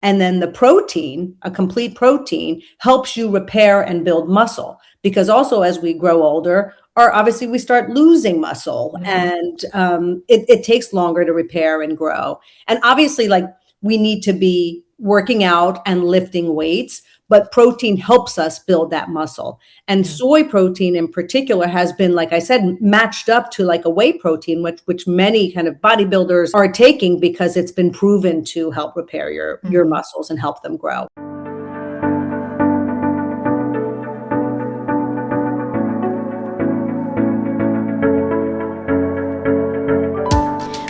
And then the protein, a complete protein, helps you repair and build muscle. Because also as we grow older, or obviously we start losing muscle, and it takes longer to repair and grow. And obviously, like, we need to be working out and lifting weights, but protein helps us build that muscle. And soy protein in particular has been, like I said, matched up to like a whey protein, which many kind of bodybuilders are taking because it's been proven to help repair your muscles and help them grow.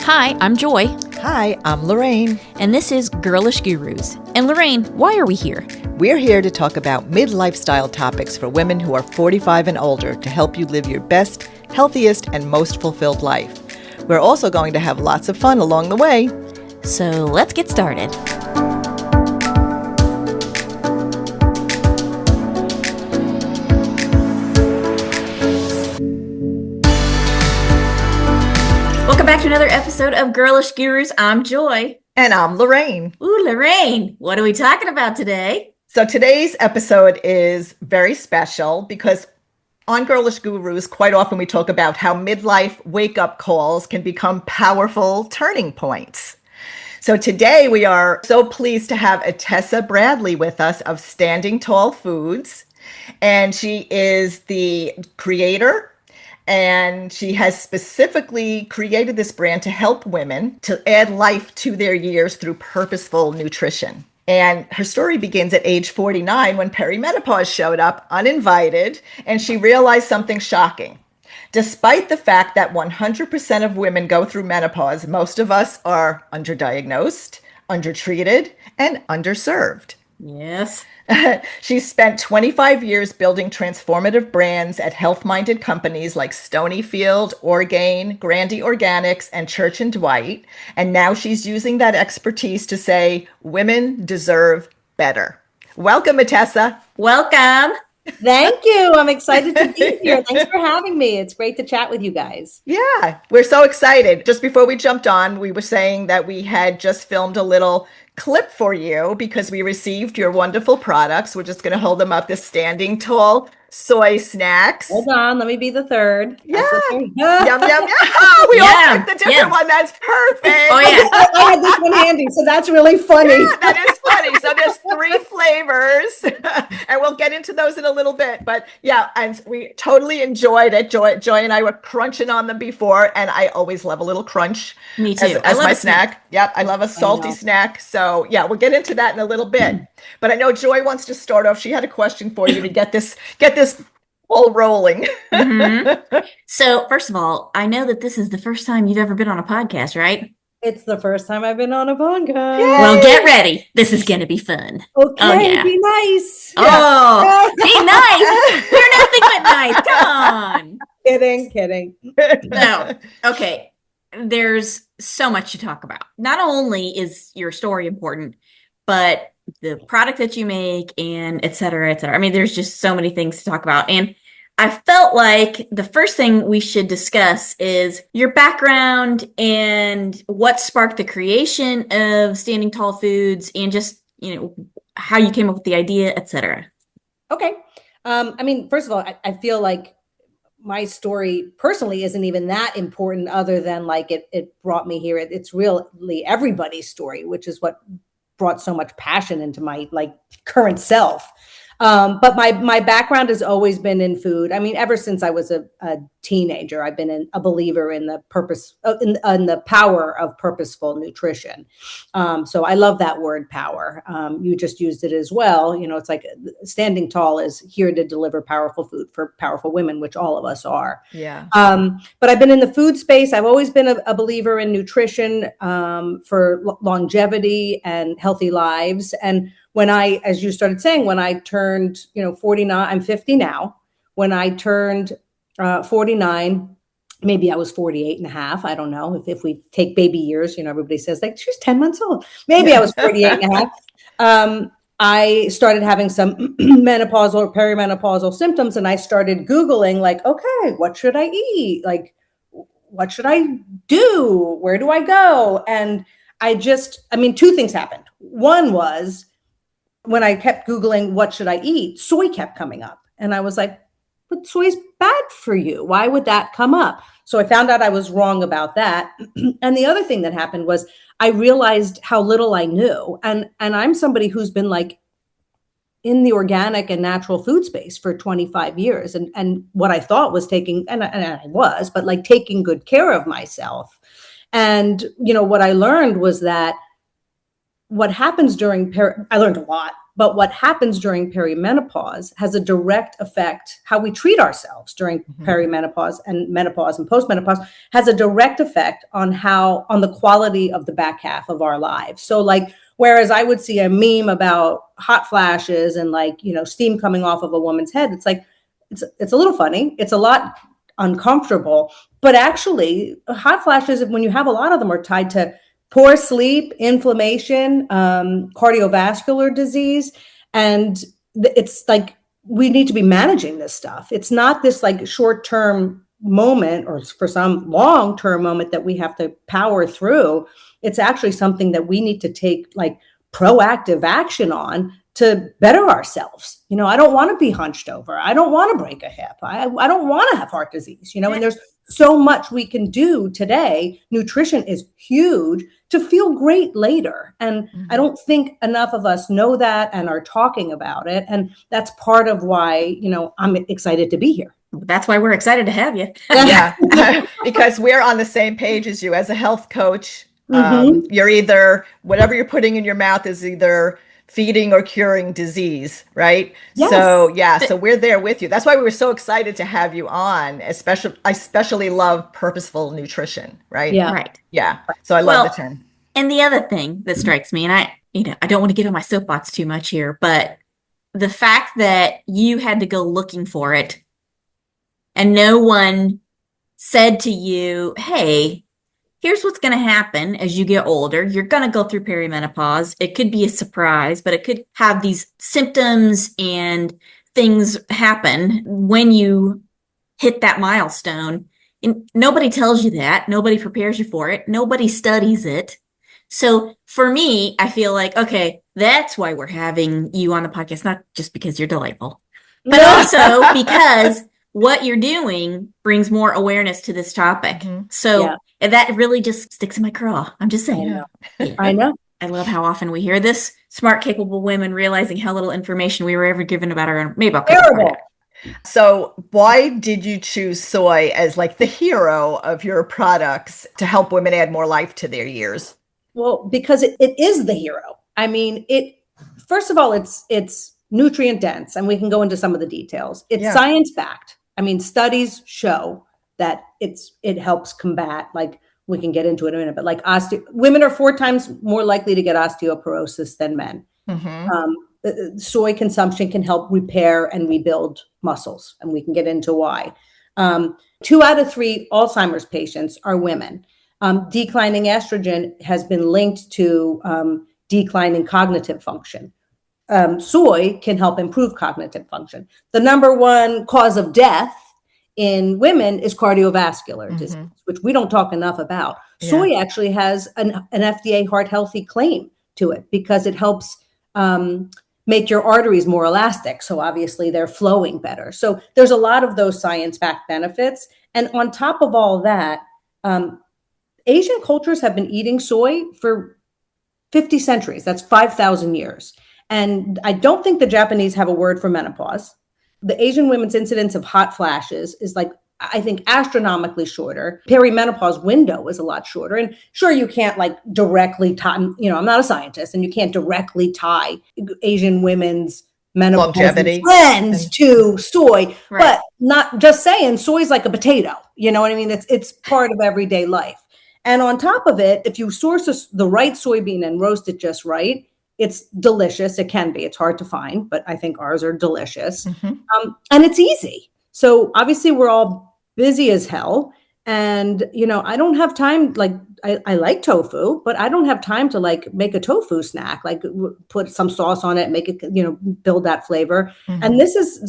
Hi, I'm Joy. Hi, I'm Lorraine. And this is Girlish Gurus. And Lorraine, why are we here? We're here to talk about mid-lifestyle topics for women who are 45 and older to help you live your best, healthiest, and most fulfilled life. We're also going to have lots of fun along the way. So let's get started. Welcome back to another episode of Girlish Gurus. I'm Joy. And I'm Lorraine. Ooh, Lorraine, what are we talking about today? So today's episode is very special because on Girlish Gurus, quite often we talk about how midlife wake-up calls can become powerful turning points. So today we are so pleased to have Attessa Bradley with us of Standing Tall Foods. And she is the creator, and she has specifically created this brand to help women to add life to their years through purposeful nutrition. And her story begins at age 49 when perimenopause showed up uninvited, and she realized something shocking. Despite the fact that 100% of women go through menopause, most of us are underdiagnosed, undertreated, and underserved. Yes. She spent 25 years building transformative brands at health-minded companies like Stonyfield, Orgain, Grandy Organics, and Church & Dwight. And now she's using that expertise to say, women deserve better. Welcome, Attessa. Welcome. Thank you. I'm excited to be here. Thanks for having me. It's great to chat with you guys. Yeah, we're so excited. Just before we jumped on, we were saying that we had just filmed a little clip for you because we received your wonderful products. We're just going to hold them up. The Standing Tall soy snacks. Hold on, let me be the third. Yeah. Yum, yum, yum. We all picked the different one. That's perfect. Oh, yeah. I had this one handy, so that's really funny. Yeah, that is funny. So there's 3 flavors, and we'll get into those in a little bit. But yeah, and we totally enjoyed it. Joy and I were crunching on them before, and I always love a little crunch. Me too. As my snack. Yep, I love a salty snack. So yeah, we'll get into that in a little bit. But I know Joy wants to start off. She had a question for you to get this all rolling. So first of all, I know that this is the first time you've ever been on a podcast, right? It's the first time I've been on a podcast. Yay! Well, get ready. This is going to be fun. Okay, Oh, yeah. be nice. Oh, be nice. You're nothing but nice. Come on. Kidding. No. Okay. There's so much to talk about. Not only is your story important, but the product that you make and et cetera, et cetera. I mean, there's just so many things to talk about. And I felt like the first thing we should discuss is your background and what sparked the creation of Standing Tall Foods and just, how you came up with the idea, et cetera. Okay. I mean, first of all, I feel like my story personally isn't even that important other than like it brought me here. It's really everybody's story, which is what brought so much passion into my like current self. But my background has always been in food. I mean, ever since I was a teenager, I've been a believer in the purpose, in the power of purposeful nutrition. So I love that word power. You just used it as well. It's like Standing Tall is here to deliver powerful food for powerful women, which all of us are. Yeah. But I've been in the food space. I've always been a believer in nutrition for longevity and healthy lives. And when as you started saying, when I turned, 49, I'm 50 now. When I turned 49, maybe I was 48 and a half. I don't know if we take baby years, everybody says like, she's 10 months old. Maybe I was 48 and a half. I started having some menopausal or perimenopausal symptoms. And I started Googling like, okay, what should I eat? Like, what should I do? Where do I go? And two things happened. One was when I kept Googling, what should I eat? Soy kept coming up. And I was like, but soy's bad for you. Why would that come up? So I found out I was wrong about that. And the other thing that happened was I realized how little I knew. And I'm somebody who's been like in the organic and natural food space for 25 years. And what I thought was taking, and I was, but like taking good care of myself. And, what I learned was that what happens during, I learned a lot, but what happens during perimenopause has a direct effect. How we treat ourselves during perimenopause and menopause and postmenopause has a direct effect on the quality of the back half of our lives. So like, whereas I would see a meme about hot flashes and like, steam coming off of a woman's head, it's like, it's a little funny. It's a lot uncomfortable, but actually hot flashes, when you have a lot of them, are tied to poor sleep, inflammation, cardiovascular disease. And it's like, we need to be managing this stuff. It's not this like short-term moment, or for some long-term moment that we have to power through. It's actually something that we need to take like proactive action on to better ourselves. I don't want to be hunched over. I don't want to break a hip. I don't want to have heart disease, and there's so much we can do today. Nutrition is huge to feel great later. And I don't think enough of us know that and are talking about it. And that's part of why, I'm excited to be here. That's why we're excited to have you. Yeah, because we're on the same page as you as a health coach. You're either, whatever you're putting in your mouth is either feeding or curing disease, right? Yes. So we're there with you. That's why we were so excited to have you on. I especially love purposeful nutrition, right? Yeah. Right. Yeah. So I love the term. And the other thing that strikes me, and I don't want to get on my soapbox too much here, but the fact that you had to go looking for it and no one said to you, hey, here's what's going to happen as you get older. You're going to go through perimenopause. It could be a surprise, but it could have these symptoms and things happen when you hit that milestone. And nobody tells you that. Nobody prepares you for it. Nobody studies it. So for me, I feel like, okay, that's why we're having you on the podcast, not just because you're delightful, but also because what you're doing brings more awareness to this topic. So that really just sticks in my craw. I'm just saying. I know. I love how often we hear this. Smart, capable women realizing how little information we were ever given about our own. Maybe I'll terrible. So why did you choose soy as like the hero of your products to help women add more life to their years? Well, because it is the hero. I mean, first of all, it's nutrient dense, and we can go into some of the details. It's science backed. I mean, studies show that it helps combat, like we can get into it in a minute, but like women are 4 times more likely to get osteoporosis than men. Soy consumption can help repair and rebuild muscles, and we can get into why. 2 out of 3 Alzheimer's patients are women. Declining estrogen has been linked to declining cognitive function. Soy can help improve cognitive function. The number 1 cause of death in women is cardiovascular disease, which we don't talk enough about. Soy actually has an FDA heart healthy claim to it because it helps make your arteries more elastic. So obviously they're flowing better. So there's a lot of those science-backed benefits. And on top of all that, Asian cultures have been eating soy for 50 centuries. That's 5,000 years. And I don't think the Japanese have a word for menopause. The Asian women's incidence of hot flashes is like, I think, astronomically shorter. Perimenopause window is a lot shorter. And sure, you can't like directly tie, I'm not a scientist, and you can't directly tie Asian women's menopause trends to soy, but not just saying soy's like a potato. You know what I mean? It's part of everyday life. And on top of it, if you source the right soybean and roast it just right, it's delicious. It can be. It's hard to find, but I think ours are delicious. And it's easy. So obviously we're all busy as hell. And, I don't have time. Like I like tofu, but I don't have time to like make a tofu snack, like put some sauce on it, make it, build that flavor. And this is,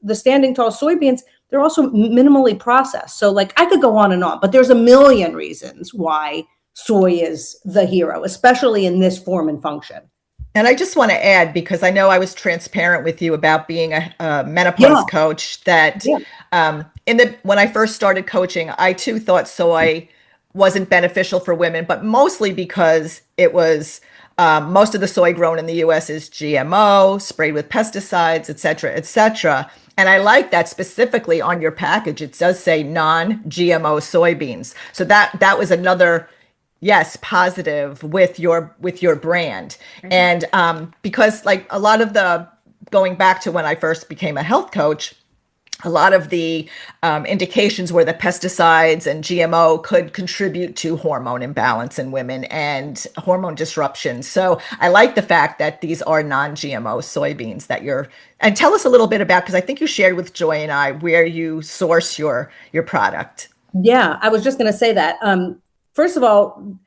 the standing tall soybeans, they're also minimally processed. So like I could go on and on, but there's a million reasons why soy is the hero, especially in this form and function. And I just want to add, because I know I was transparent with you about being a menopause coach, that when I first started coaching, I too thought soy wasn't beneficial for women, but mostly because it was most of the soy grown in the U.S. is GMO, sprayed with pesticides, et cetera, et cetera. And I like that specifically on your package. It does say non-GMO soybeans. So that was another positive with your brand. Mm-hmm. And because like a lot of going back to when I first became a health coach, a lot of the indications were that pesticides and GMO could contribute to hormone imbalance in women and hormone disruption. So I like the fact that these are non-GMO soybeans and tell us a little bit about, because I think you shared with Joy and I where you source your product. Yeah, I was just going to say that. First of all,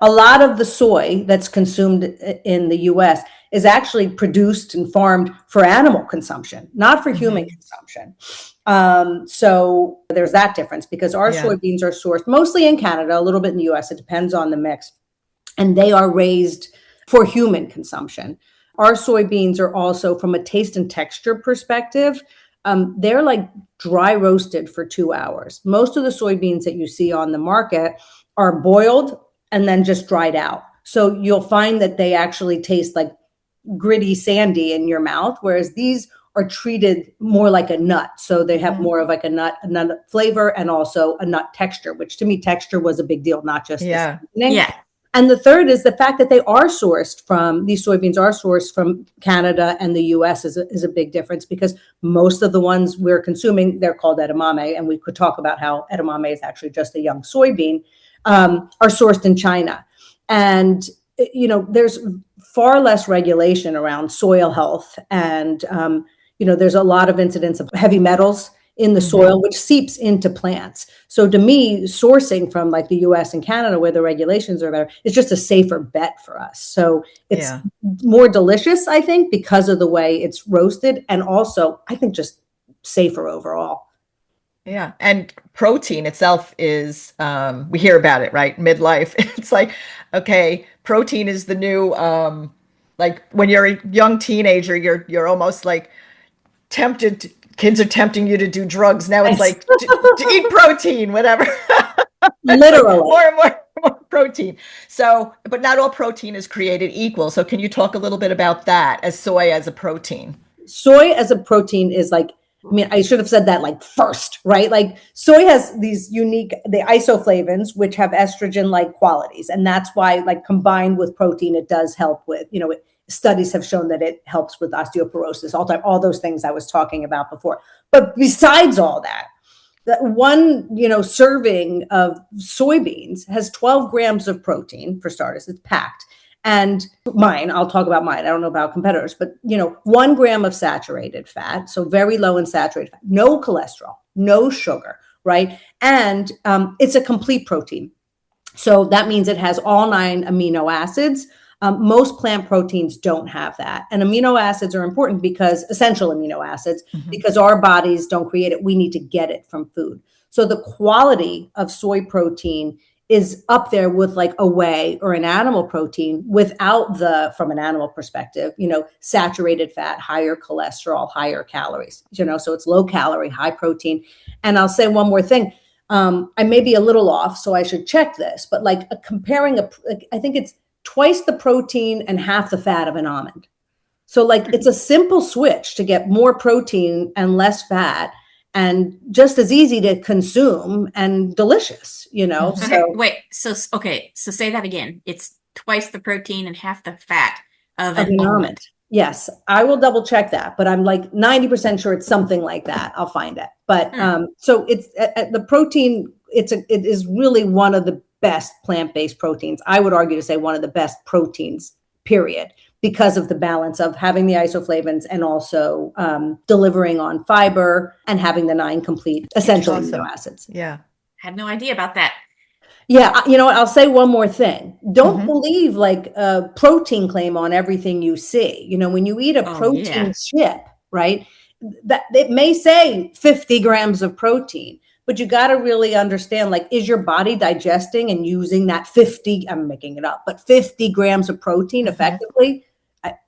a lot of the soy that's consumed in the US is actually produced and farmed for animal consumption, not for human consumption. So there's that difference, because our soybeans are sourced mostly in Canada, a little bit in the US. It depends on the mix. And they are raised for human consumption. Our soybeans are also, from a taste and texture perspective, they're like dry roasted for 2 hours. Most of the soybeans that you see on the market are boiled and then just dried out. So you'll find that they actually taste like gritty, sandy in your mouth, whereas these are treated more like a nut. So they have more of like a nut flavor and also a nut texture, which to me, texture was a big deal, not just the seasoning. Yeah. And the third is the fact that these soybeans are sourced from Canada and the US is a big difference, because most of the ones we're consuming, they're called edamame. And we could talk about how edamame is actually just a young soybean, are sourced in China. And, there's far less regulation around soil health. And, there's a lot of incidents of heavy metals in the soil, which seeps into plants. So to me, sourcing from like the US and Canada, where the regulations are better, is just a safer bet for us. So it's more delicious, I think, because of the way it's roasted. And also, I think, just safer overall. Yeah. And protein itself is, we hear about it, right? Midlife. It's like, okay, protein is the new, like when you're a young teenager, you're almost like tempted. Kids are tempting you to do drugs. Now it's like to eat protein, whatever. Literally. more and more protein. So, but not all protein is created equal. So can you talk a little bit about that, as soy as a protein? Soy as a protein is like, I should have said that like first, right? Like soy has these the isoflavones, which have estrogen-like qualities. And that's why, like, combined with protein, it does help with, studies have shown that it helps with osteoporosis, all those things I was talking about before. But besides all that one, serving of soybeans has 12 grams of protein, for starters. It's packed. And I'll talk about mine. I don't know about competitors, but 1 gram of saturated fat. So very low in saturated fat, no cholesterol, no sugar, right? And it's a complete protein. So that means it has all 9 amino acids. Most plant proteins don't have that. And amino acids are important essential amino acids, because our bodies don't create it. We need to get it from food. So the quality of soy protein is up there with like a whey or an animal protein without from an animal perspective, saturated fat, higher cholesterol, higher calories, so it's low calorie, high protein. And I'll say one more thing. I may be a little off, so I should check this, but like I think it's twice the protein and half the fat of an almond. So like it's a simple switch to get more protein and less fat, and just as easy to consume and delicious, So So say that again. It's twice the protein and half the fat of an almond. Yes, I will double check that, but I'm like 90% sure it's something like that. I'll find it. But so it's the protein. It is really one of the best plant-based proteins. I would argue to say one of the best proteins, period, because of the balance of having the isoflavones and also delivering on fiber and having the 9 complete essential amino acids. Yeah. Had no idea about that. Yeah. I'll say one more thing. Don't believe like a protein claim on everything you see. When you eat a protein chip, right, that it may say 50 grams of protein, but you got to really understand, like, is your body digesting and using that 50, I'm making it up, but 50 grams of protein effectively?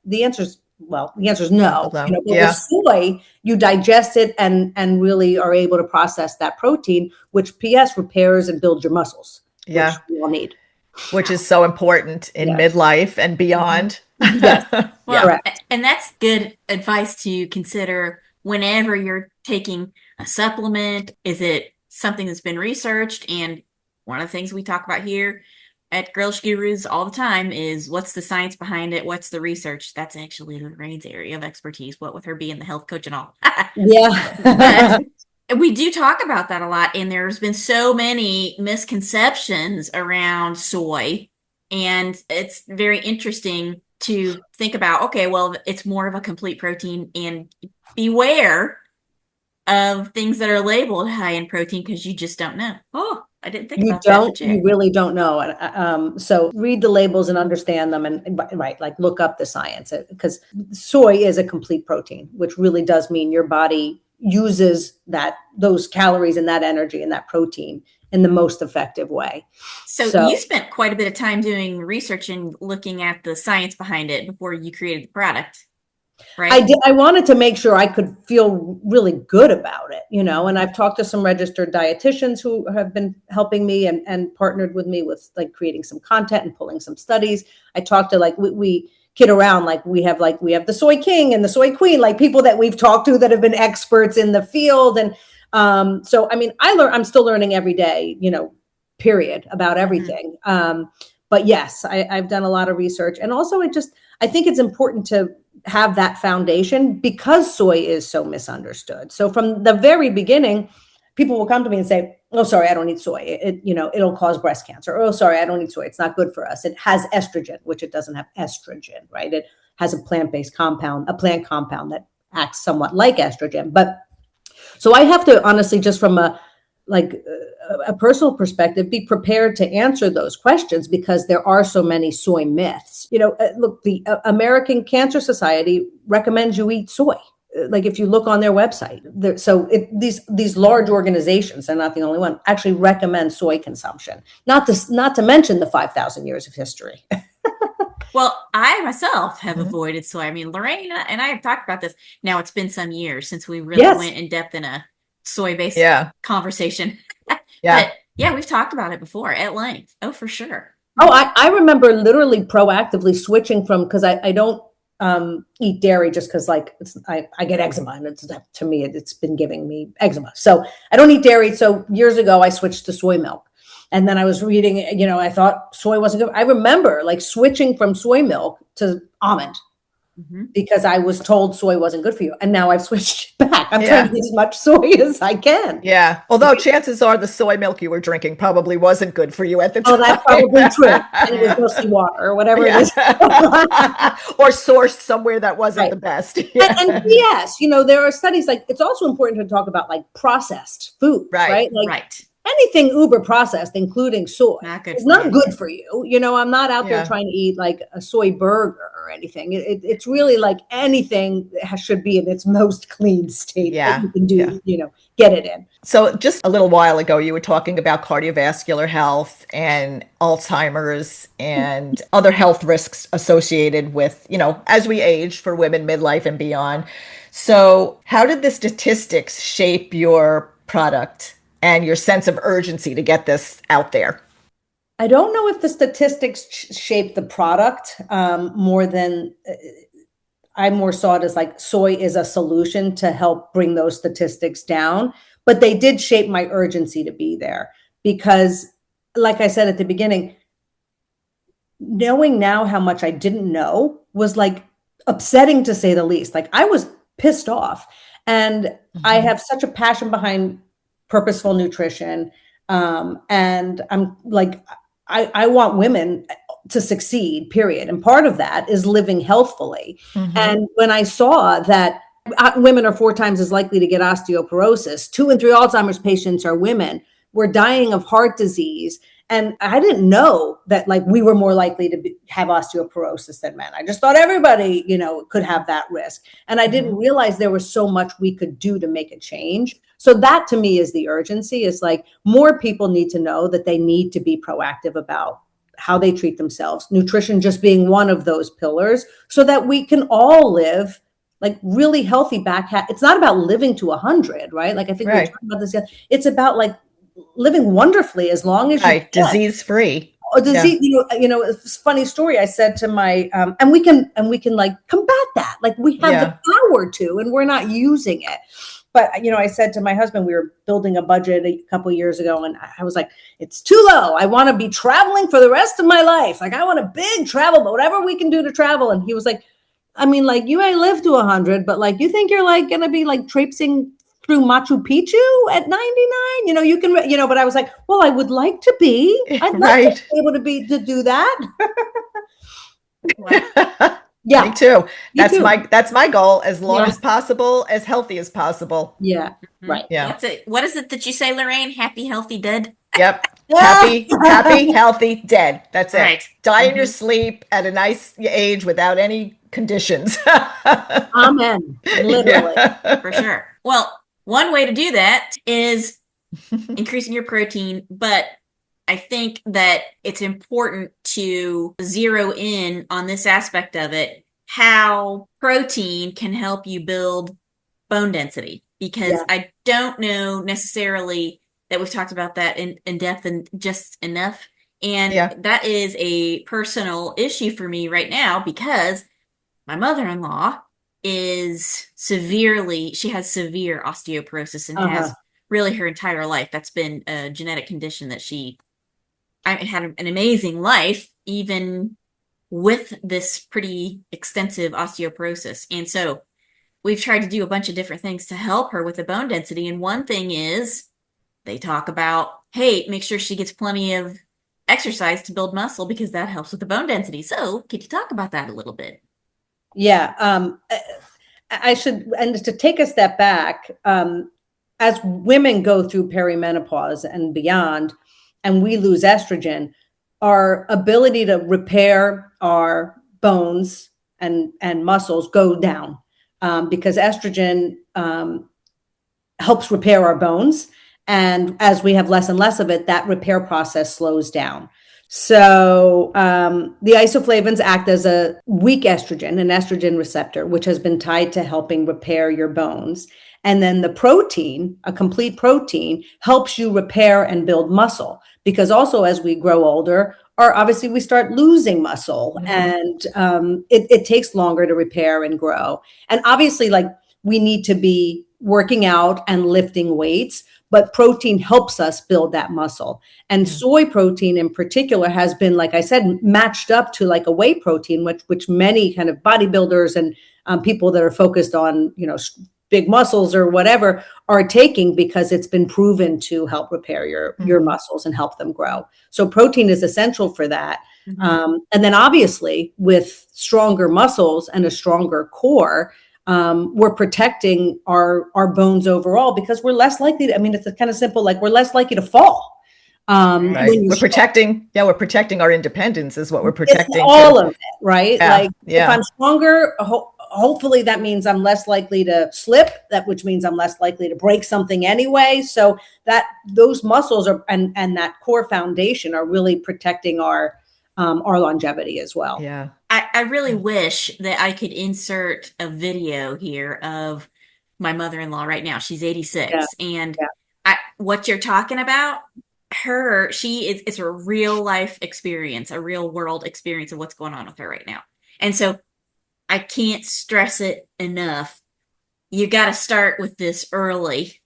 The answer is, well, the answer is no. Hello. But with soy, you digest it and really are able to process that protein, which PS repairs and builds your muscles, which we all need. Which is so important in midlife and beyond. Yes. Well, Correct. and that's good advice to consider whenever you're taking a supplement. Is it something that's been researched? And one of the things we talk about here at Girlish Gurus all the time is what's the science behind it? What's the research? That's actually Lorraine's area of expertise, what with her being the health coach and all. But we do talk about that a lot. And there's been so many misconceptions around soy. And it's very interesting to think about, okay, well, it's more of a complete protein, and beware of things that are labeled high in protein because you just don't know. Oh, I didn't think about that. You really don't know. So read the labels and understand them, and like look up the science, because soy is a complete protein, which really does mean your body uses those calories and that energy and that protein in the most effective way. So you spent quite a bit of time doing research and looking at the science behind it before you created the product, right? I did. I wanted to make sure I could feel really good about it, and I've talked to some registered dietitians who have been helping me and partnered with me with like creating some content and pulling some studies. I talked to like, we kid around, like we have the soy king and the soy queen, like people that we've talked to that have been experts in the field. And so, I mean, I'm still learning every day, period, about everything. But yes, I've done a lot of research. And also I think it's important to have that foundation because soy is so misunderstood. So from the very beginning, people will come to me and say, oh, sorry, I don't eat soy. It'll cause breast cancer. Oh, sorry, I don't eat soy. It's not good for us. It has estrogen, which it doesn't have estrogen, right? It has a plant-based compound, a plant compound that acts somewhat like estrogen. But so I have to honestly, just from a personal perspective, be prepared to answer those questions because there are so many soy myths. Look, the American Cancer Society recommends you eat soy. Like if you look on their website, these large organizations, they're not the only one, actually recommend soy consumption. Not to mention the 5,000 years of history. Well, I myself have avoided soy. I mean, Lorraine and I have talked about this. Now it's been some years since we really went in depth in a soy-based conversation. But we've talked about it before at length. Oh, for sure. Oh, I remember literally proactively switching from, because I don't eat dairy just because I get eczema, and to me it's been giving me eczema. So I don't eat dairy. So years ago I switched to soy milk. And then I was reading, I thought soy wasn't good. I remember switching from soy milk to almond because I was told soy wasn't good for you. And now I've switched back. I'm trying to get as much soy as I can. Yeah. Although chances are the soy milk you were drinking probably wasn't good for you at the time. Oh, that's probably true. And it was mostly water or whatever it is. Or sourced somewhere that wasn't the best. And yes, there are studies, it's also important to talk about processed foods, right? Right. Anything uber processed, including soy, is not good for you. I'm not out there trying to eat a soy burger or anything. It's really anything that should be in its most clean state that you can do, get it in. So just a little while ago, you were talking about cardiovascular health and Alzheimer's and other health risks associated with, as we age for women, midlife and beyond. So how did the statistics shape your product and your sense of urgency to get this out there? I don't know if the statistics shape the product more than I more saw it as soy is a solution to help bring those statistics down. But they did shape my urgency to be there because, like I said at the beginning, knowing now how much I didn't know was upsetting to say the least. I was pissed off. And I have such a passion behind purposeful nutrition. And I'm I want women to succeed, period. And part of that is living healthfully. And when I saw that women are 4 times as likely to get osteoporosis, 2 in 3 Alzheimer's patients are women, we're dying of heart disease, And I didn't know that like we were more likely to have osteoporosis than men. I just thought everybody, could have that risk. And I didn't realize there was so much we could do to make a change. So that to me is the urgency, is like more people need to know that they need to be proactive about how they treat themselves. Nutrition just being one of those pillars, so that we can all live like really healthy it's not about living to 100, right? Like I think we were talking about this. It's about like living wonderfully as long as you disease free. Disease, it's a funny story. I said to my and we can like combat that. Like we have the power to, and we're not using it. But I said to my husband, we were building a budget a couple of years ago, and I was like, it's too low. I want to be traveling for the rest of my life. Like I want a big travel, but whatever we can do to travel. And he was like, I mean, like you may live to 100, but like you think you're like going to be like traipsing through Machu Picchu at 99? You can, but I was like, well, I would like to be. I'd like to be able to do that. Yeah, me too. That's my goal. As long as possible, as healthy as possible. Yeah, right. Yeah. That's it. What is it that you say, Lorraine? Happy, healthy, dead. Yep. Happy, healthy, dead. That's it. Right. Die in your sleep at a nice age without any conditions. Amen. Literally. For sure. Well, one way to do that is increasing your protein, but I think that it's important to zero in on this aspect of it, how protein can help you build bone density, because I don't know necessarily that we've talked about that in depth and just enough. And that is a personal issue for me right now, because my mother-in-law she has severe osteoporosis and has really her entire life. That's been a genetic condition that I had an amazing life, even with this pretty extensive osteoporosis. And so we've tried to do a bunch of different things to help her with the bone density. And one thing is they talk about, hey, make sure she gets plenty of exercise to build muscle, because that helps with the bone density. So could you talk about that a little bit? Yeah. I should, and to take a step back, as women go through perimenopause and beyond, and we lose estrogen, our ability to repair our bones and muscles go down, because estrogen helps repair our bones. And as we have less and less of it, that repair process slows down. So the isoflavones act as a weak estrogen, an estrogen receptor, which has been tied to helping repair your bones. And then the protein, a complete protein, helps you repair and build muscle, because also as we grow older, obviously we start losing muscle, and it takes longer to repair and grow. And obviously, like, we need to be working out and lifting weights, but protein helps us build that muscle. And soy protein in particular has been, like I said, matched up to like a whey protein, which many kind of bodybuilders and people that are focused on, big muscles or whatever are taking, because it's been proven to help repair your muscles and help them grow. So protein is essential for that. And then obviously with stronger muscles and a stronger core, we're protecting our bones overall, because we're less likely to, it's kind of simple, like we're less likely to fall. Right. We're protecting our independence is what we're protecting. It's all of it, right? Yeah. If I'm stronger, hopefully that means I'm less likely to slip, which means I'm less likely to break something anyway. So that those muscles and that core foundation are really protecting our longevity as well. Yeah. I really wish that I could insert a video here of my mother-in-law right now. She's 86. And what you're talking about, it's a real life experience, a real world experience of what's going on with her right now. And so I can't stress it enough. You got to start with this early,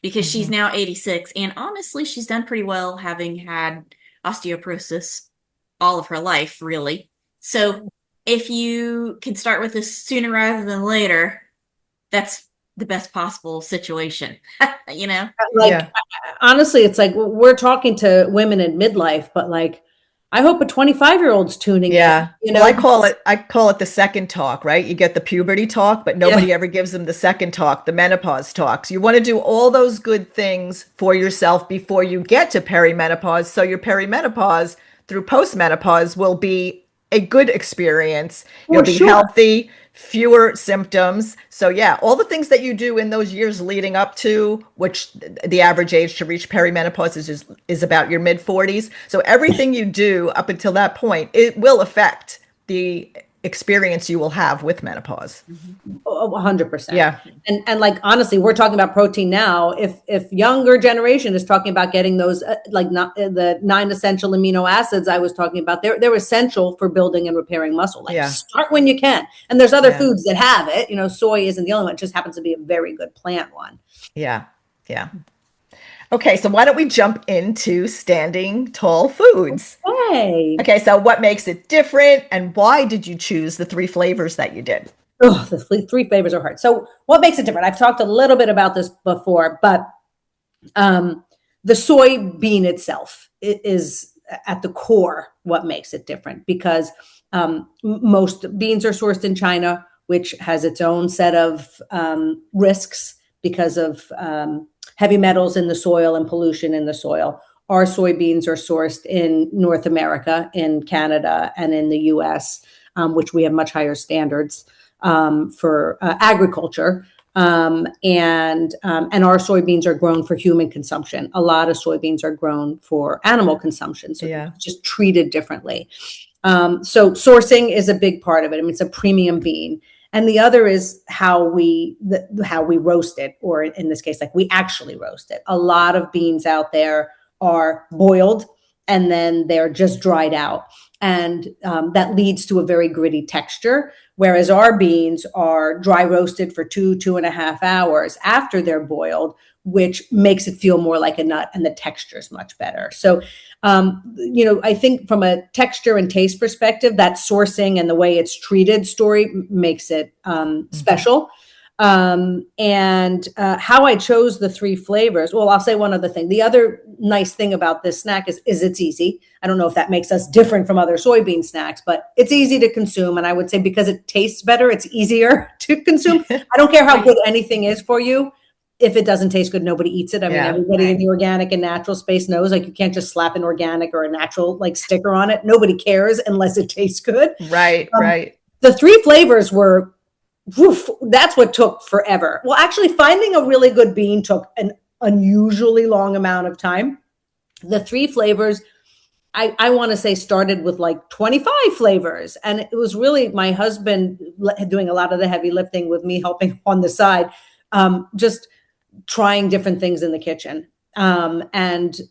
because she's now 86. And honestly, she's done pretty well, having had osteoporosis all of her life, really. So if you can start with this sooner rather than later, that's the best possible situation, Honestly, it's like we're talking to women in midlife, but like I hope a 25-year-old's tuning in, Yeah. you Well, know? I call it the second talk, right? You get the puberty talk, but Yeah. nobody ever gives them the second talk, the menopause talks. You want to do all those good things for yourself before you get to perimenopause. So your perimenopause through postmenopause will be a good experience. You'll For be sure. healthy, fewer symptoms. So yeah, all the things that you do in those years leading up to, which the average age to reach perimenopause is about your mid 40s. So everything you do up until that point, it will affect the experience you will have with menopause. 100%. Yeah. And like, honestly, we're talking about protein now. If younger generation is talking about getting those, like, not the 9 essential amino acids I was talking about, they're essential for building and repairing muscle. Like, Yeah. start when you can. And there's other Yeah. foods that have it. Soy isn't the only one. It just happens to be a very good plant one. Yeah. Yeah. Okay, so why don't we jump into standing tall foods? Hey. Okay, so what makes it different and why did you choose the 3 flavors that you did? Oh, the three flavors are hard. So what makes it different? I've talked a little bit about this before, but the soybean itself is at the core what makes it different, because most beans are sourced in China, which has its own set of risks because of heavy metals in the soil and pollution in the soil. Our soybeans are sourced in North America, in Canada, and in the US, which we have much higher standards for agriculture. And our soybeans are grown for human consumption. A lot of soybeans are grown for animal consumption, so Yeah. just treated differently. So sourcing is a big part of it. I mean, it's a premium bean. And the other is how we roast it, or in this case, like, we actually roast it. A lot of beans out there are boiled and then they're just dried out. And that leads to a very gritty texture. Whereas our beans are dry roasted for 2.5 hours after they're boiled, which makes it feel more like a nut, and the texture is much better. So, I think from a texture and taste perspective, that sourcing and the way it's treated story makes it special. And how I chose the 3 flavors. Well, I'll say one other thing. The other nice thing about this snack is it's easy. I don't know if that makes us different from other soybean snacks, but it's easy to consume. And I would say because it tastes better, it's easier to consume. I don't care how good anything is for you. If it doesn't taste good, nobody eats it. I mean, everybody in the organic and natural space knows, like, you can't just slap an organic or a natural, like, sticker on it. Nobody cares unless it tastes good. Right. The 3 flavors were, that's what took forever. Well, actually, finding a really good bean took an unusually long amount of time. The 3 flavors, I want to say, started with like 25 flavors. And it was really my husband doing a lot of the heavy lifting with me helping on the side, just trying different things in the kitchen. And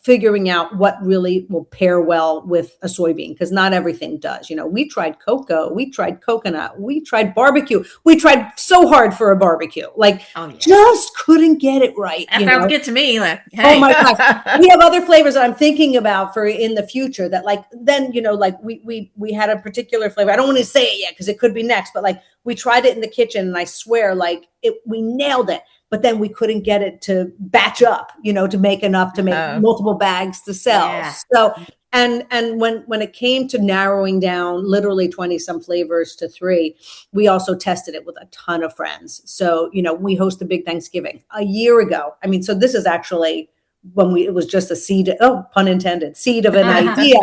figuring out what really will pair well with a soybean, because not everything does. We tried cocoa, we tried coconut, we tried barbecue. We tried so hard for a barbecue, like, just couldn't get it right. That sounds good to me. Like, hey. Oh my gosh, we have other flavors that I'm thinking about for in the future. That, like, then like we had a particular flavor. I don't want to say it yet because it could be next, but like, we tried it in the kitchen, and I swear, like, we nailed it. But then we couldn't get it to batch up, to make enough to make multiple bags to sell. Yeah. So, and when it came to narrowing down literally 20 some flavors to 3, we also tested it with a ton of friends. So, we host a big Thanksgiving a year ago. I mean, so this is actually when it was just a seed, pun intended, seed of an idea.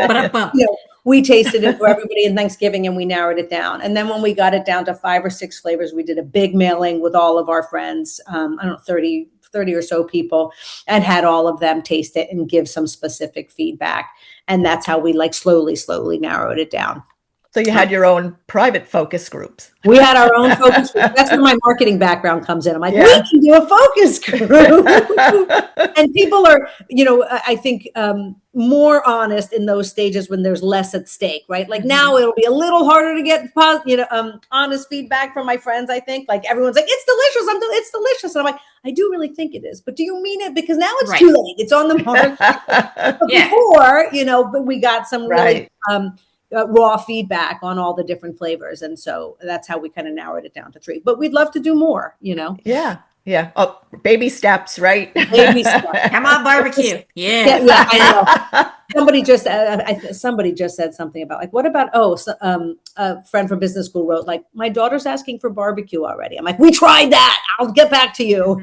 We tasted it for everybody in Thanksgiving, and we narrowed it down. And then when we got it down to 5 or 6 flavors, we did a big mailing with all of our friends, I don't know, 30 or so people, and had all of them taste it and give some specific feedback. And that's how we, like, slowly narrowed it down. So you had your own private focus groups. We had our own focus group. That's where my marketing background comes in. I'm like, we can do a focus group. And people are, I think, more honest in those stages when there's less at stake, right? Like, now it'll be a little harder to get, honest feedback from my friends. I think, like, everyone's like, it's delicious. It's delicious. And I'm like, I do really think it is, but do you mean it? Because now it's too late. It's on the market. But before, but we got some really, raw feedback on all the different flavors. And so that's how we kind of narrowed it down to 3, but we'd love to do more, Yeah. Yeah. Oh, baby steps, right? Baby steps. Come on, barbecue. Yeah, Yes. yeah, I know. Somebody just said something about like, what about, a friend from business school wrote like, my daughter's asking for barbecue already. I'm like, we tried that. I'll get back to you.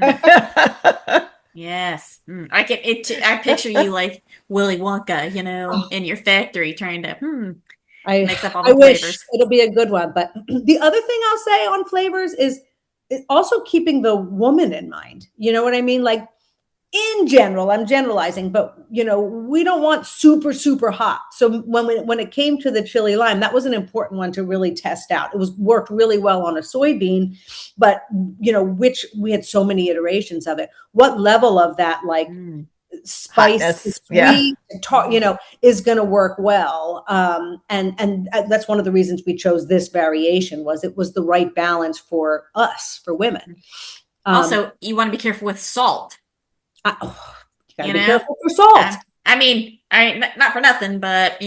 Yes. I picture you like Willy Wonka, in your factory trying to mix up all I the wish flavors. it'll be a good one. But the other thing I'll say on flavors is also keeping the woman in mind. You know what I mean? Like, in general, I'm generalizing, but we don't want super, super hot. So when it came to the chili lime, that was an important one to really test out. It was worked really well on a soybean, but which we had so many iterations of it. What level of that spice, Hotness. Yeah. sweet, is going to work well. And that's one of the reasons we chose this variation, was it was the right balance for us, for women. Also, you want to be careful with salt. You gotta be careful for salt. Not for nothing, but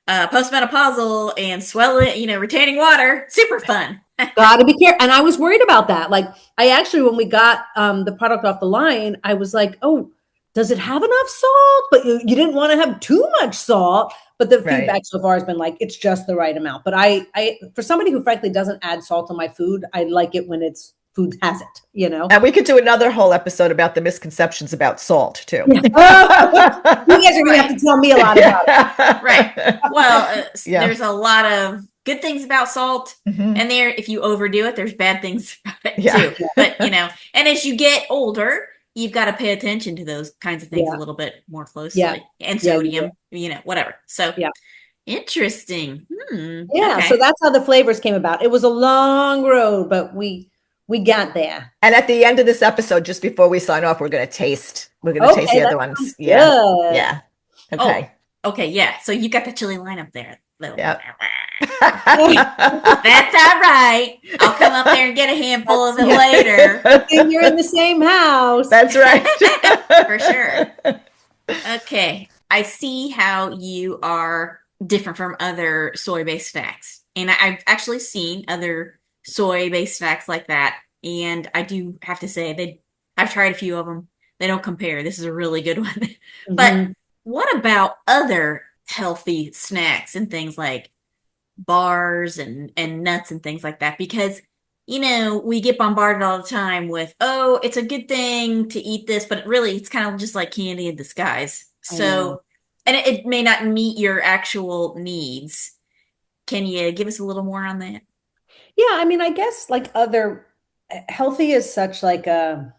postmenopausal and swelling, retaining water, super fun. Gotta be careful. And I was worried about that. Like, I actually, when we got the product off the line, I was like, oh, does it have enough salt? But you didn't want to have too much salt. But the feedback so far has been like, it's just the right amount. But I for somebody who frankly doesn't add salt to my food, I like it when food has it, And we could do another whole episode about the misconceptions about salt too. Yeah. You guys are going to have to tell me a lot about it. Right. Well, there's a lot of good things about salt, and if you overdo it, there's bad things about it too. But and as you get older, you've got to pay attention to those kinds of things a little bit more closely. And sodium, whatever. So interesting. Yeah. Okay. So that's how the flavors came about. It was a long road, but we got there. And at the end of this episode, just before we sign off, we're going to taste the other ones. Yeah. Good. Yeah. Okay. Oh, okay. Yeah. So you got the chili line up there. Yep. That's all right. I'll come up there and get a handful of it later. And you're in the same house. That's right. For sure. Okay. I see how you are different from other soy-based snacks. And I've actually seen other soy-based snacks like that. And I do have to say I've tried a few of them. They don't compare. This is a really good one. But what about other healthy snacks and things like bars and nuts and things like that? Because, we get bombarded all the time with, oh, it's a good thing to eat this, but really it's kind of just like candy in disguise. So, and it may not meet your actual needs. Can you give us a little more on that? Yeah, I mean, I guess like other healthy is such like a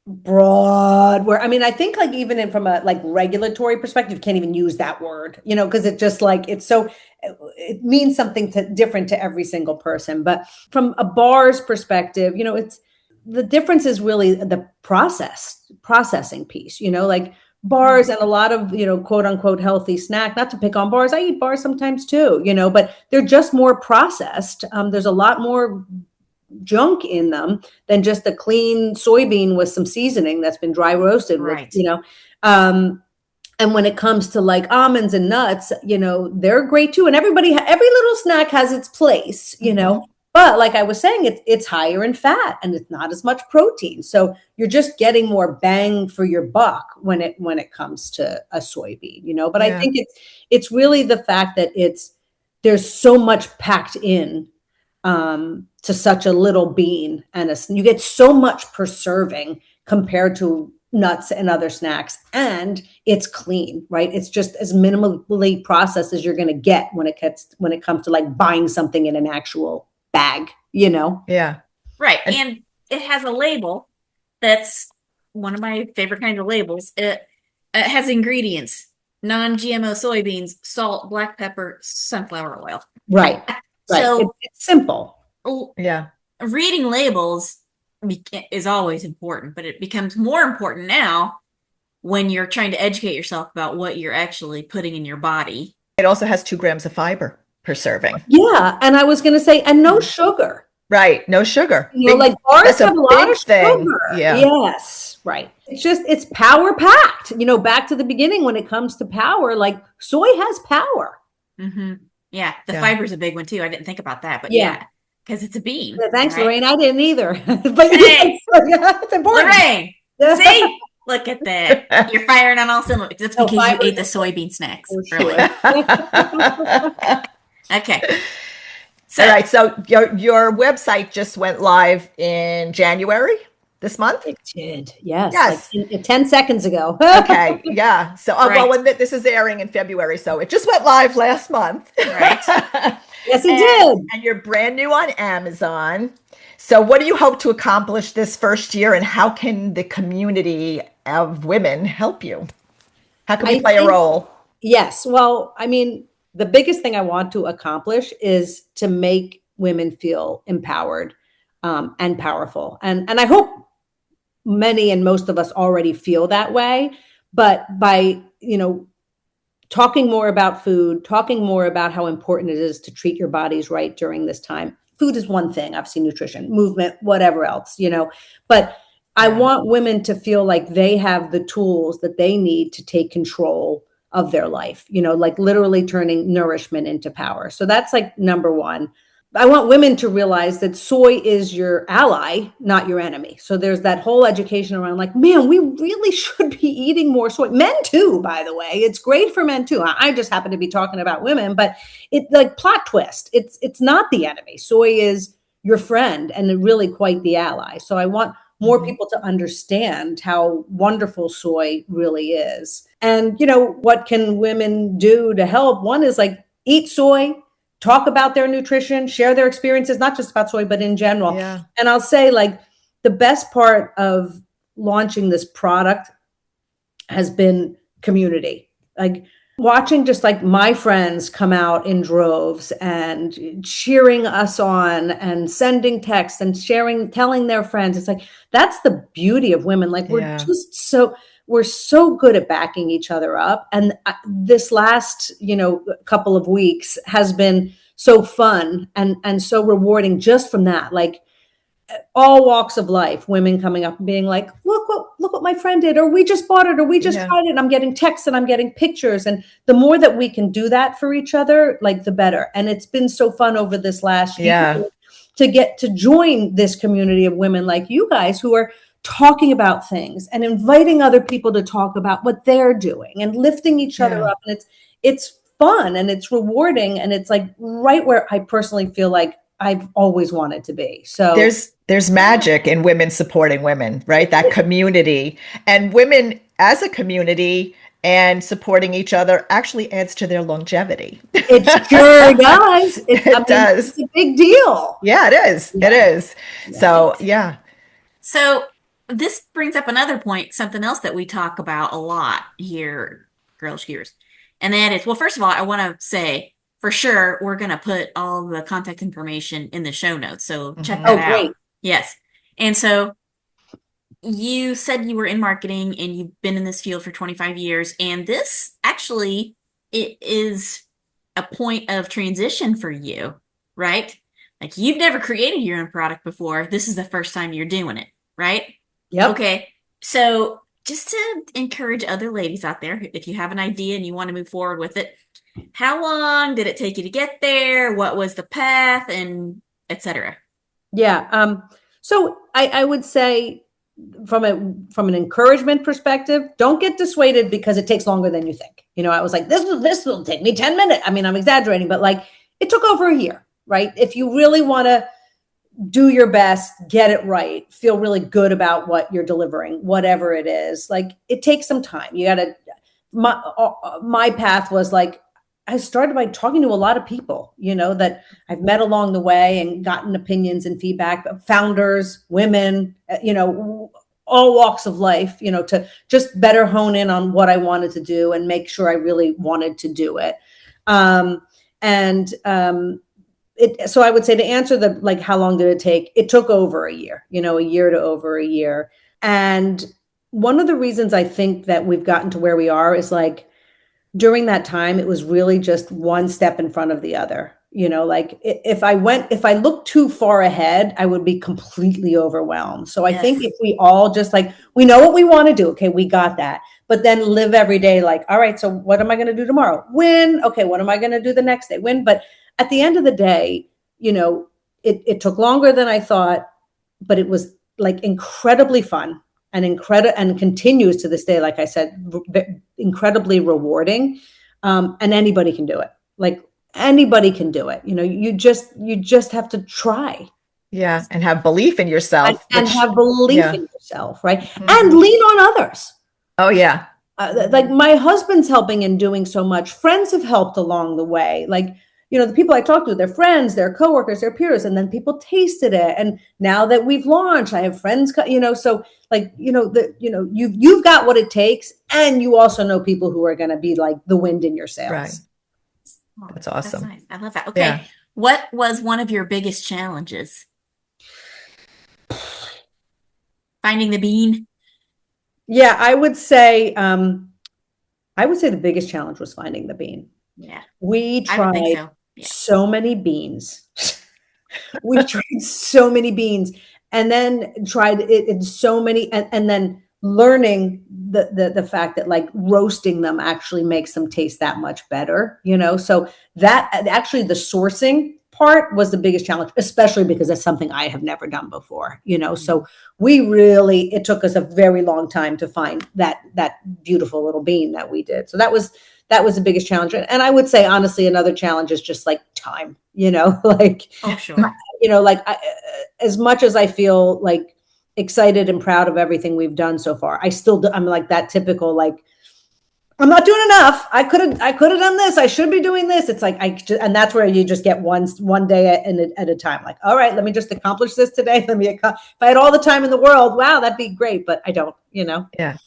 broad word. I mean, I think like even from a like regulatory perspective, you can't even use that word, because it just like it means something different to every single person. But from a bar's perspective, it's the difference is really the processing piece, like bars and a lot of, quote unquote healthy snack, not to pick on bars. I eat bars sometimes too, but they're just more processed. There's a lot more junk in them than just a clean soybean with some seasoning that's been dry roasted, right? And when it comes to like almonds and nuts, they're great too. And every little snack has its place, But like I was saying, it's higher in fat and it's not as much protein. So you're just getting more bang for your buck when it comes to a soybean, But I think it's really the fact that there's so much packed in to such a little bean, and you get so much per serving compared to nuts and other snacks, and it's clean, right? It's just as minimally processed as you're going to get when it comes to like buying something in an actual bag, Yeah. Right. And it has a label that's one of my favorite kinds of labels. It has ingredients: non-GMO soybeans, salt, black pepper, sunflower oil. Right. So it's simple. Yeah. Reading labels is always important, but it becomes more important now when you're trying to educate yourself about what you're actually putting in your body. It also has 2 grams of fiber per serving. Yeah. And I was going to say, and no sugar. Right. No sugar. Like bars have a lot of thing. Sugar. Yeah. Yes. Right. It's power packed, back to the beginning when it comes to power, like soy has power. Mm-hmm. Yeah. The fiber's a big one too. I didn't think about that, but yeah. because it's a bean. Yeah, thanks, right? Lorraine. I didn't either. But Hey, it's important. Lorraine, see? Look at that. You're firing on all cylinders. That's No, because you fiber ate is the important soybean snacks for earlier. sure. Okay. All So, right. So your website just went live in January this month? It did. Yes. Like Yes. 10 seconds ago. Okay. Yeah. So, well, right, when this is airing in February, so it just went live last month. right. Yes, it and did. and you're brand new on Amazon. So, what do you hope to accomplish this first year, and how can the community of women help you? How can we I play a think, role? yes. Well, I mean, the biggest thing I want to accomplish is to make women feel empowered and powerful. And I hope many and most of us already feel that way. But by, talking more about food, talking more about how important it is to treat your bodies right during this time. Food is one thing, obviously nutrition, movement, whatever else, but I Yeah. want women to feel like they have the tools that they need to take control of their life, like literally turning nourishment into power. So that's like number one. I want women to realize that soy is your ally, not your enemy. So there's that whole education around like, man, we really should be eating more soy. Men too, by the way. It's great for men too. I just happen to be talking about women, but it like plot twist. It's not the enemy. Soy is your friend and really quite the ally. So I want more Mhm. people to understand how wonderful soy really is. And what can women do to help? One is like eat soy, talk about their nutrition, share their experiences, not just about soy, but in general. Yeah. And I'll say, like, the best part of launching this product has been community. Like, watching just like my friends come out in droves and cheering us on and sending texts and sharing, telling their friends. It's like, that's the beauty of women. Like, Yeah. we're so good at backing each other up. And this last, couple of weeks has been so fun and so rewarding just from that. Like, all walks of life, women coming up and being like, look what my friend did, or we just bought it, or we just Yeah. tried it. And I'm getting texts and I'm getting pictures. And the more that we can do that for each other, like the better. And it's been so fun over this last year Yeah. to get to join this community of women like you guys who are talking about things and inviting other people to talk about what they're doing and lifting each other Yeah. up. And it's fun and it's rewarding. And it's like right where I personally feel like I've always wanted to be. So There's magic in women supporting women, right? That community, and women as a community and supporting each other actually adds to their longevity. it sure does. It It's does. a big deal. Yeah, it is. It Yeah. is. Yeah. So, yeah. So this brings up another point, something else that we talk about a lot here, Girlish Gears. And that is, well, first of all, I want to say for sure we're going to put all the contact information in the show notes. So check that Oh, out. great. Yes. And so you said you were in marketing and you've been in this field for 25 years. And this actually, it is a point of transition for you, right? Like you've never created your own product before. This is the first time you're doing it, right? Yep. Okay. So just to encourage other ladies out there, if you have an idea and you want to move forward with it, how long did it take you to get there? What was the path and etc.? Yeah. So I would say from an encouragement perspective, don't get dissuaded because it takes longer than you think. I was like, this will take me 10 minutes. I mean, I'm exaggerating, but like it took over a year, right? If you really want to do your best, get it right, feel really good about what you're delivering, whatever it is, like it takes some time. You got to, my path was like, I started by talking to a lot of people, that I've met along the way and gotten opinions and feedback, founders, women, all walks of life, to just better hone in on what I wanted to do and make sure I really wanted to do it. So I would say, to answer the, like, how long did it take? It took over a year, a year to over a year. And one of the reasons I think that we've gotten to where we are is like, during that time, it was really just one step in front of the other. Like if I looked too far ahead, I would be completely overwhelmed. So I think if we all just like, we know what we want to do. Okay, we got that. But then live every day like, all right, so what am I going to do tomorrow? Win. Okay, what am I going to do the next day? Win. But at the end of the day, it took longer than I thought, but it was like incredibly fun and continues to this day, like I said, incredibly rewarding. And anybody can do it. Like anybody can do it. You just have to try. Yeah. And have belief in yourself. And have belief in yourself, right? Mm-hmm. And lean on others. Oh, yeah. Like my husband's helping and doing so much. Friends have helped along the way. Like, the people I talk to, their friends, their coworkers, their peers, and then people tasted it. And now that we've launched, I have friends, so like, you've got what it takes. And you also know people who are going to be like the wind in your sails. Right. That's awesome. That's nice. I love that. Okay. Yeah. What was one of your biggest challenges? Finding the bean? Yeah, I would say the biggest challenge was finding the bean. Yeah. We tried Yeah. so many beans. We tried so many beans and then tried it in so many, and then learning the fact that like roasting them actually makes them taste that much better, so that actually the sourcing part was the biggest challenge, especially because that's something I have never done before, so it took us a very long time to find that beautiful little bean that we did. So that was the biggest challenge. And I would say, honestly, another challenge is just like time, like, oh, sure. As much as I feel like excited and proud of everything we've done so far, I'm like that typical, like, I'm not doing enough. I could have done this. I should be doing this. It's like, and that's where you just get one day at a time. Like, all right, let me just accomplish this today. If I had all the time in the world, wow, that'd be great. But I don't, Yeah.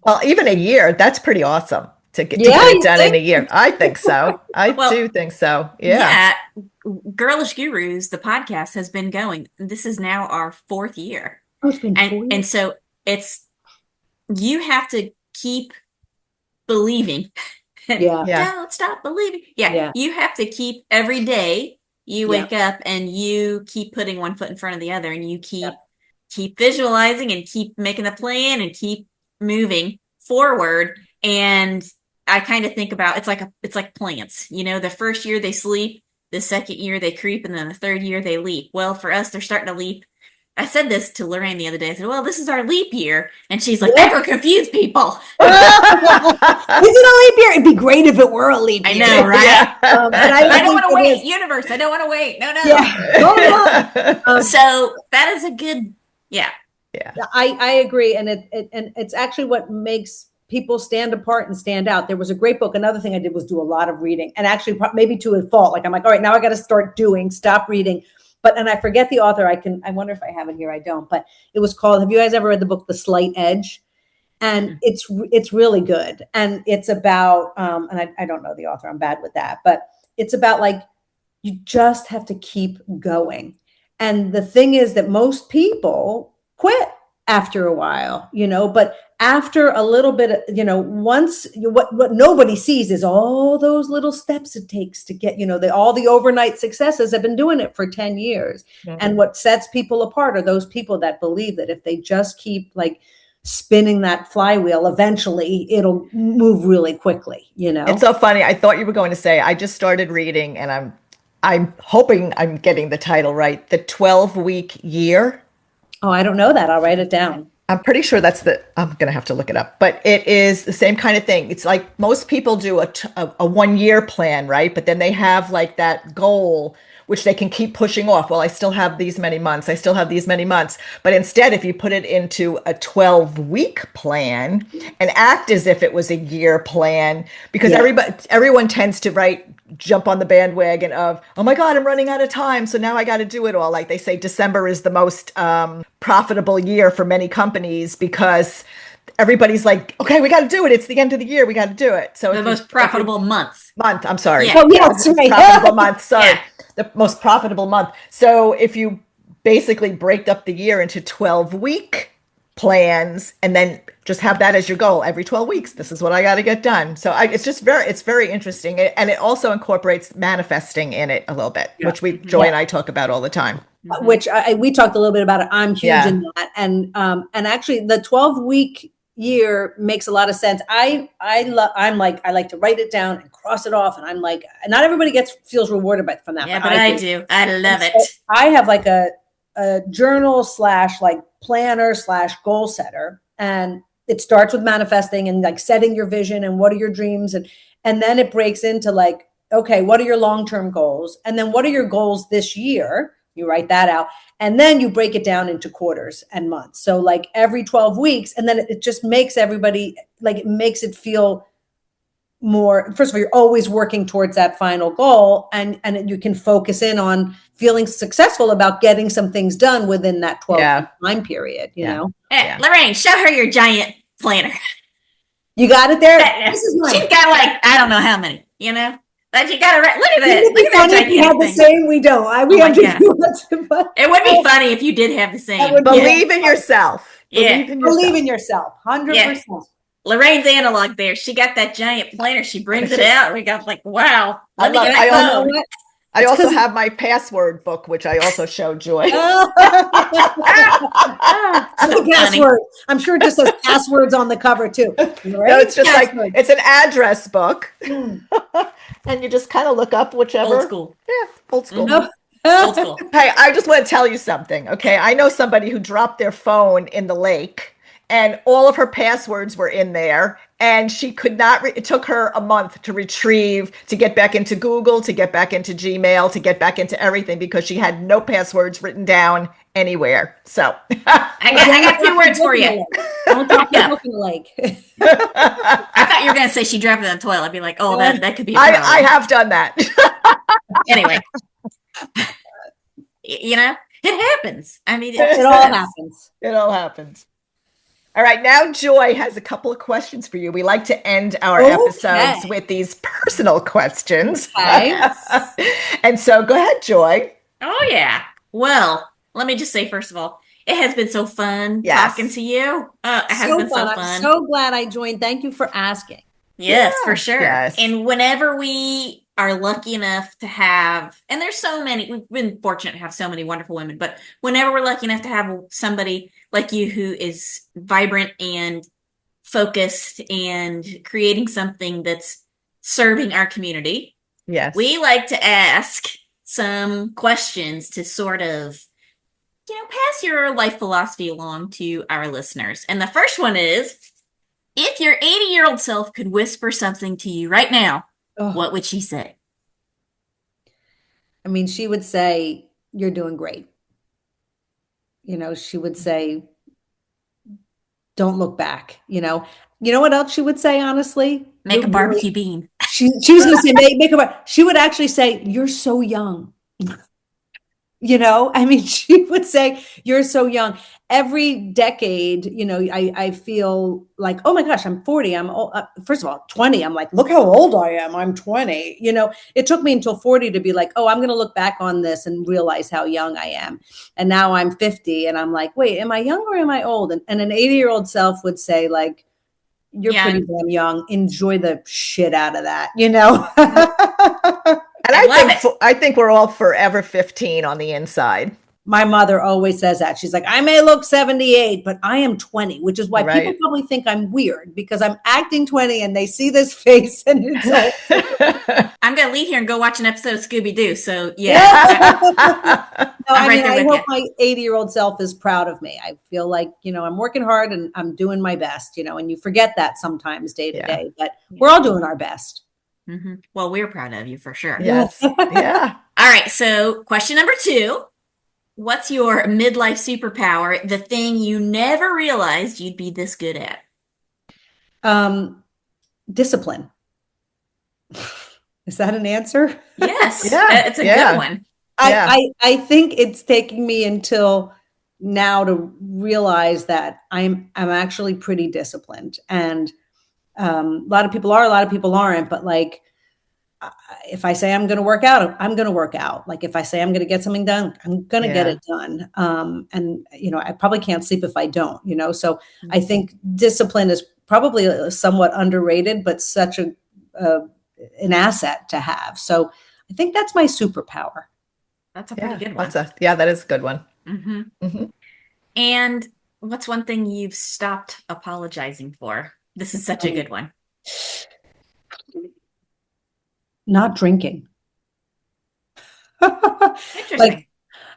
Well, even a year, that's pretty awesome to get it done in a year. I think so. I do think so. Yeah. Girlish Gurus, the podcast, has been going. This is now our 4th year. Oh, it's been 4 years. And so you have to keep believing. Don't stop believing. You have to keep every day you wake up and you keep putting one foot in front of the other, and you keep visualizing and keep making a plan and keep moving forward. And I kind of think about it's like plants. The first year they sleep, the second year they creep, and then the third year they leap. Well, for us, they're starting to leap. I said this to Lorraine the other day. I said, well, this is our leap year. And she's like, that would confuse people. Is it a leap year? It'd be great if it were a leap year. I know, right? Yeah. I don't want to wait. Universe, I don't want to wait. No. Yeah. So that is a good, Yeah. I agree. And it's actually what makes people stand apart and stand out. There was a great book. Another thing I did was do a lot of reading, and actually maybe to a fault. Like I'm like, all right, now I got to stop reading. And I forget the author. I wonder if I have it here. I don't, but it was called, have you guys ever read the book, The Slight Edge? And it's really good. And it's about, and I don't know the author, I'm bad with that, but it's about like, you just have to keep going. And the thing is that most people quit after a while, but after a little bit, once what nobody sees is all those little steps it takes to get, all the overnight successes have been doing it for 10 years. Mm-hmm. And what sets people apart are those people that believe that if they just keep like spinning that flywheel, eventually it'll move really quickly, It's so funny. I thought you were going to say, I just started reading, and I'm hoping I'm getting the title right. The 12-week year. Oh, I don't know that. I'll write it down. I'm pretty sure I'm going to have to look it up, but it is the same kind of thing. It's like most people do a 1-year plan, right? But then they have like that goal, which they can keep pushing off. Well, I still have these many months. I still have these many months. But instead, if you put it into a 12-week plan and act as if it was a year plan, because everyone tends to jump on the bandwagon of, oh my God, I'm running out of time. So now I got to do it all. Like they say, December is the most profitable year for many companies because everybody's like, okay, we got to do it. It's the end of the year. We got to do it. So the most profitable month. I'm sorry. Yeah. Oh, yes, right. Profitable month. Sorry. Yeah. The most profitable month. So if you basically break up the year into 12-week plans and then just have that as your goal every 12 weeks, this is what I got to get done. So it's very interesting. And it also incorporates manifesting in it a little bit, which Joy and I talk about all the time. Which we talked a little bit about it. I'm huge in that. And actually the 12-week year makes a lot of sense. I'm like, I like to write it down and cross it off. And I'm like, not everybody feels rewarded from that. Yeah, but I do. I love it. So I have like a journal / like planner / goal setter. And it starts with manifesting and like setting your vision and what are your dreams. And then it breaks into like, okay, what are your long-term goals? And then what are your goals this year? You write that out. And then you break it down into quarters and months. So like every 12 weeks, and then it just makes everybody, like it makes it feel more, first of all, you're always working towards that final goal, and you can focus in on feeling successful about getting some things done within that 12 time period, you know? Hey, Lorraine, show her your giant planner. You got it there? She's got like, I don't know how many, you know? But you got to, look at that. Look at that gigantic we had the same, we don't. We have it would be funny if you did have the same. Believe in yourself. Believe in yourself. 100%. Lorraine's analog there. She got that giant planner. She brings it out. We got like, wow. I also have my password book, which I also showed Joy. Password. I'm sure it just says passwords on the cover too. Right? No, it's just like, it's an address book. And you just kind of look up whichever. Old school. Yeah, old school. Mm-hmm. Old school. Hey, I just want to tell you something, okay? I know somebody who dropped their phone in the lake and all of her passwords were in there. And she could not, it took her a month to retrieve, to get back into Google, to get back into Gmail, to get back into everything because she had no passwords written down anywhere. So I got 2 words for you. Don't drop your book in the lake. I thought you were going to say she dropped it in the toilet. I'd be like, oh, that could be a problem. I have done that. Anyway, you know, it happens. I mean, it all happens. It all happens. All right, now Joy has a couple of questions for you. We like to end our episodes with these personal questions. And so go ahead, Joy. Oh, yeah. Well, let me just say, first of all, it has been so fun talking to you. It has been so fun. I'm so glad I joined. Thank you for asking. Yes, for sure. Yes. And whenever we are lucky enough to have, and there's so many, we've been fortunate to have so many wonderful women, but whenever we're lucky enough to have somebody like you who is vibrant and focused and creating something that's serving our community, we like to ask some questions to sort of, you know, pass your life philosophy along to our listeners. And the first one is, if your 80-year-old self could whisper something to you right now, what would she say? I mean, she would say, you're doing great. You know, she would say, don't look back. You know what else she would say, honestly? Make a barbecue bean. She was going to say, she would actually say, you're so young. You know, I mean, she would say, you're so young. Every decade, you know, I feel like, oh my gosh, I'm 40. I'm old. First of all, 20. I'm like, look how old I am. I'm 20. You know, it took me until 40 to be like, oh, I'm going to look back on this and realize how young I am. And now I'm 50 and I'm like, wait, am I young or am I old? And an 80-year-old self would say like, you're pretty damn young. Enjoy the shit out of that, you know? And I think we're all forever 15 on the inside. My mother always says that. She's like, I may look 78, but I am 20, which is why people probably think I'm weird because I'm acting 20 and they see this face and it's like, I'm going to leave here and go watch an episode of Scooby-Doo. So yeah. I hope my 80-year-old self is proud of me. I feel like, you know, I'm working hard and I'm doing my best, you know, and you forget that sometimes day to day, but we're all doing our best. Mm-hmm. Well, we're proud of you for sure. Yes. Yeah. All right. So question number 2, what's your midlife superpower? The thing you never realized you'd be this good at? Discipline. Is that an answer? Yes. It's a good one. I think it's taking me until now to realize that I'm actually pretty disciplined, and a lot of people are, a lot of people aren't, but like, if I say I'm going to work out, I'm going to work out. Like if I say I'm going to get something done, I'm going to get it done. And you know, I probably can't sleep if I don't, you know? So I think discipline is probably somewhat underrated, but such an asset to have. So I think that's my superpower. That's a pretty good one. That is a good one. Mm-hmm. Mm-hmm. And what's one thing you've stopped apologizing for? This is such a good one. Not drinking. Interesting. Like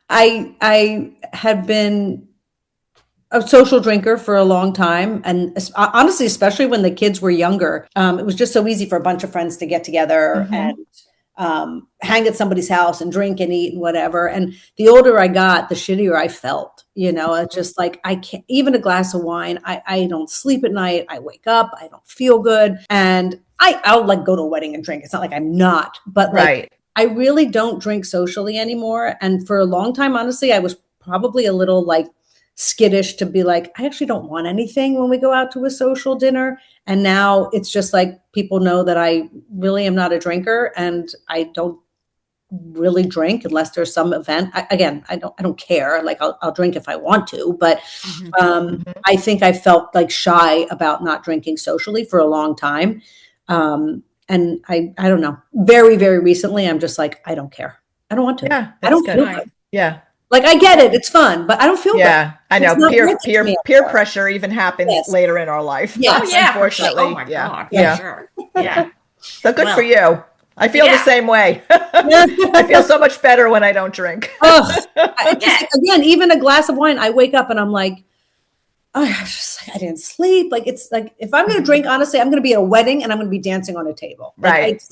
I had been a social drinker for a long time, and honestly, especially when the kids were younger, it was just so easy for a bunch of friends to get together and hang at somebody's house and drink and eat and whatever. And the older I got, the shittier I felt. It's just like I can't even a glass of wine. I don't sleep at night. I wake up. I don't feel good, and I'll like go to a wedding and drink. It's not like I'm not, but like. Right. I really don't drink socially anymore. And for a long time, honestly, I was probably a little like skittish to be like, I actually don't want anything when we go out to a social dinner. And now it's just like people know that I really am not a drinker and I don't really drink unless there's some event. I don't care. Like I'll drink if I want to, but I think I felt like shy about not drinking socially for a long time. And I don't know, very, very recently, I'm just like, I don't care. I don't want to. Yeah, I don't that's feel good. good. Yeah. Like I get it. It's fun, but I don't feel good. Yeah, I know. It's not worth it to me Peer anymore. pressure even happens Yes. later in our life. Yes. Oh yeah, for sure. Unfortunately. Oh my God, for Yeah. sure. Yeah. So good Well, for you. I feel the same way. I feel so much better when I don't drink. Again, even a glass of wine, I wake up and I'm like, oh, I didn't sleep. Like it's like if I'm going to drink, honestly, I'm going to be at a wedding and I'm going to be dancing on a table. Like, Right. if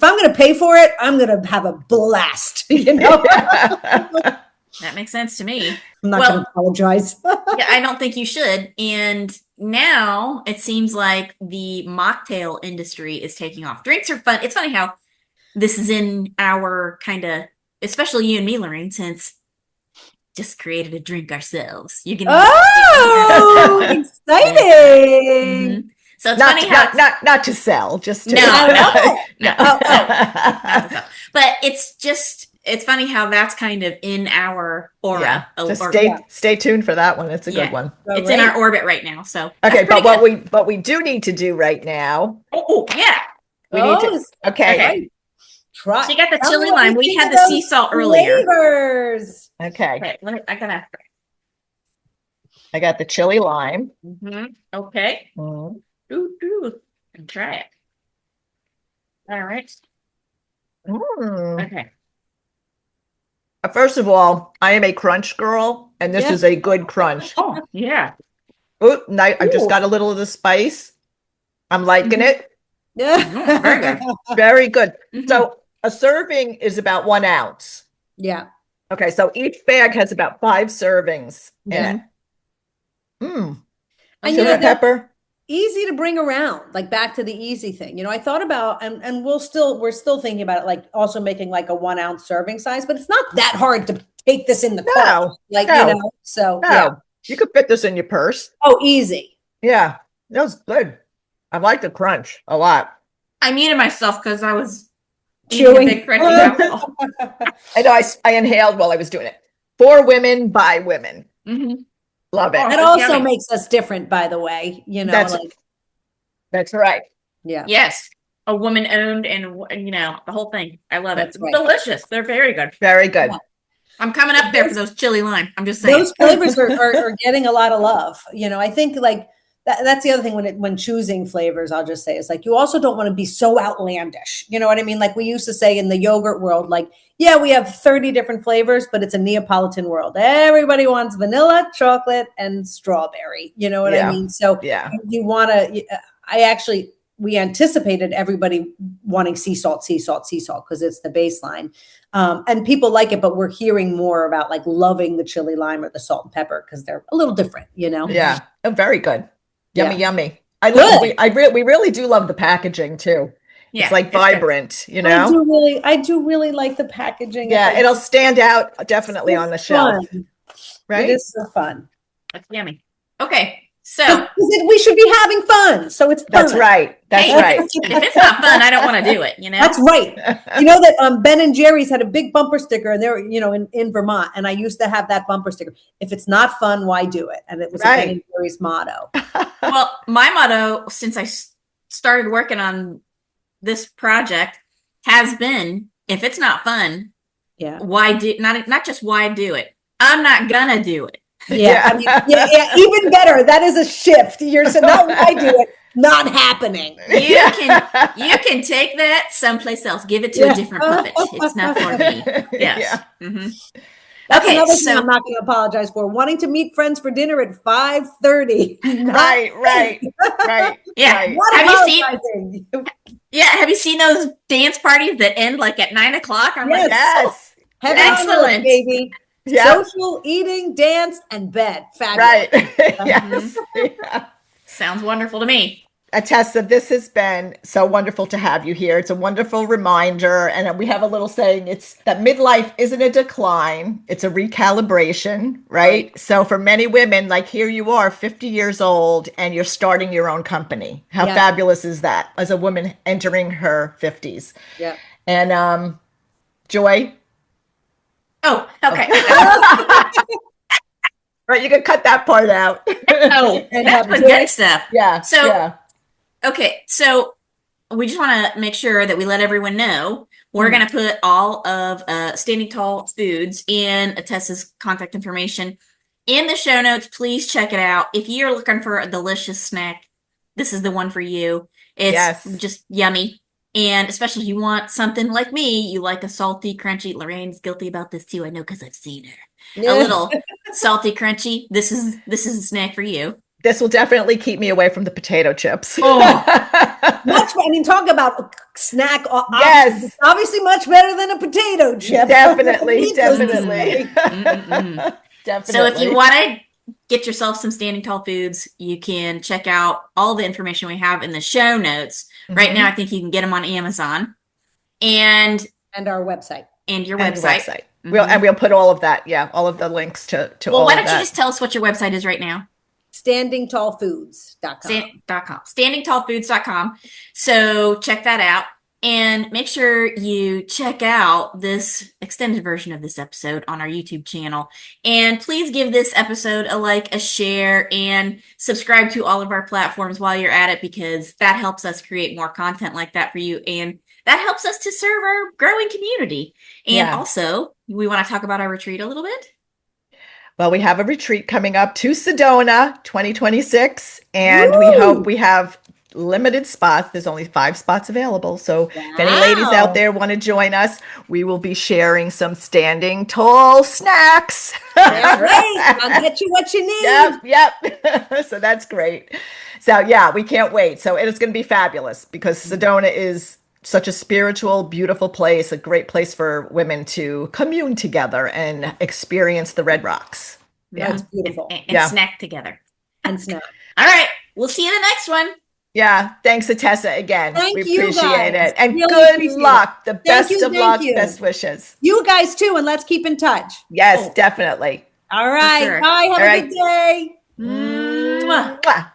I'm going to pay for it, I'm going to have a blast. That makes sense to me. I'm not going to apologize. Yeah, I don't think you should. And now it seems like the mocktail industry is taking off. Drinks are fun. It's funny how this is in our kind of, especially you and me, Lorraine, since just created a drink ourselves. You can exciting! Mm-hmm. So it's funny how not to sell, just to no. Not to sell. But it's funny how that's kind of in our aura. Yeah. Just stay tuned for that one. It's a good one. It's in our orbit right now. So okay, but what we do need to do right now. Oh yeah. We need to okay. Try. She got the chili lime. We had the sea salt earlier. Flavors. Okay. I got the chili lime. Mm-hmm. Okay. And try it. All right. Okay. First of all, I am a crunch girl, and this is a good crunch. Oh, yeah. I just got a little of the spice. I'm liking it. Yeah. Very good. Very good. So a serving is about 1 ounce. Yeah. Okay, so each bag has about 5 servings in it. And Sugar, pepper. Easy to bring around, like back to the easy thing. I thought about, and we're still thinking about it, like also making like a 1 ounce serving size, but it's not that hard to take this in the car. So you could fit this in your purse. Oh, easy. Yeah, that was good. I like the crunch a lot. I muted myself because I was chewing. A big crunchy mouthful. I know. I inhaled while I was doing it. For women, by women. Love it. That also makes us different, by the way. That's right. Yeah. Yes. A woman owned and, the whole thing. I love it. Right. Delicious. They're very good. Very good. Yeah. I'm coming up there for those chili lime. I'm just saying. Those flavors are getting a lot of love. I think like that's the other thing when choosing flavors, I'll just say, is like, you also don't want to be so outlandish. You know what I mean? Like we used to say in the yogurt world, like, yeah, we have 30 different flavors, but it's a Neapolitan world. Everybody wants vanilla, chocolate, and strawberry. You know what I mean? So you want to, we anticipated everybody wanting sea salt, because it's the baseline. And people like it, but we're hearing more about like loving the chili lime or the salt and pepper because they're a little different, Yeah. Oh, very good. Yummy. We really do love the packaging too. Yeah, it's like vibrant, I do really like the packaging. Yeah, it'll stand out definitely on the shelf. Right? It is so fun. That's yummy. Okay. So we should be having fun. So it's fun. That's right. Right. If it's not fun, I don't want to do it. That's right. That Ben and Jerry's had a big bumper sticker, and they're in Vermont, and I used to have that bumper sticker. If it's not fun, why do it? And it was a Ben and Jerry's motto. Well, my motto since I started working on this project has been: if it's not fun, why do not just why do it? I'm not gonna do it. Yeah, I mean, yeah, even better. That is a shift. You're so not what I do it, not happening. You can take that someplace else. Give it to a different puppet. It's not for me. Yes. Yeah. Mm-hmm. That's Okay, another thing I'm not going to apologize for. Wanting to meet friends for dinner at 5:30. Right. Yeah. Right. Have you seen those dance parties that end like at 9:00? I'm like, yes. Excellent, baby. Yep. Social, eating, dance, and bed. Fabulous. Right. Yes. Yeah. Sounds wonderful to me. Attessa, this has been so wonderful to have you here. It's a wonderful reminder. And we have a little saying, it's that midlife isn't a decline, it's a recalibration, right? So for many women, like here you are, 50 years old, and you're starting your own company. How fabulous is that as a woman entering her 50s? Yeah. And Joy? Oh, okay. Right, you can cut that part out. Oh, that's the good stuff. Yeah. Okay, so we just want to make sure that we let everyone know we're going to put all of Standing Tall Foods and Attessa's contact information in the show notes. Please check it out. If you're looking for a delicious snack, this is the one for you. It's just yummy. And especially if you want something like me, you like a salty, crunchy. Lorraine's guilty about this too, I know, because I've seen her. A little salty, crunchy. This is a snack for you. This will definitely keep me away from the potato chips. Talk about snack. Yes. It's obviously much better than a potato chip. Definitely. Definitely. So if you want to get yourself some Standing Tall Foods, you can check out all the information we have in the show notes. Right now, I think you can get them on Amazon and our website. And your website. We'll put all of that. Yeah. All of the links to all of that. Well, why don't you just tell us what your website is right now? StandingTallFoods.com. StandingTallFoods.com. So check that out and make sure you check out this extended version of this episode on our YouTube channel. And please give this episode a like, a share, and subscribe to all of our platforms while you're at it, because that helps us create more content like that for you. And that helps us to serve our growing community. And also, we want to talk about our retreat a little bit. Well, we have a retreat coming up to Sedona 2026, and we hope we have limited spots. There's only 5 spots available. So if any ladies out there want to join us, we will be sharing some Standing Tall snacks. That's right. I'll get you what you need. Yep. So that's great. So we can't wait. So it is going to be fabulous, because Sedona is such a spiritual, beautiful place, a great place for women to commune together and experience the Red Rocks. Yeah, it's beautiful. And snack together. And snack. All right. We'll see you in the next one. Yeah. Thanks, Attessa, again. Thank we you appreciate guys. it. And really good luck. It. The best of luck. You. Best wishes. You guys too. And let's keep in touch. Yes, definitely. All right. Sure. Bye. Have a good day. Mwah.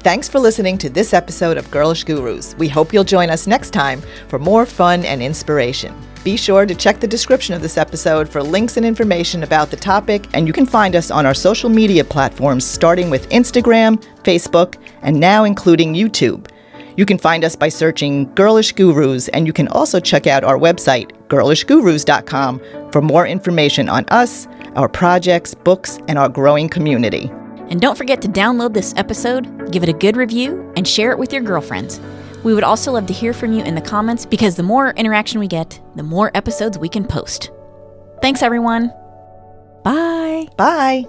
Thanks for listening to this episode of Girlish Gurus. We hope you'll join us next time for more fun and inspiration. Be sure to check the description of this episode for links and information about the topic, and you can find us on our social media platforms, starting with Instagram, Facebook, and now including YouTube. You can find us by searching Girlish Gurus, and you can also check out our website, girlishgurus.com, for more information on us, our projects, books, and our growing community. And don't forget to download this episode, give it a good review, and share it with your girlfriends. We would also love to hear from you in the comments, because the more interaction we get, the more episodes we can post. Thanks, everyone. Bye. Bye.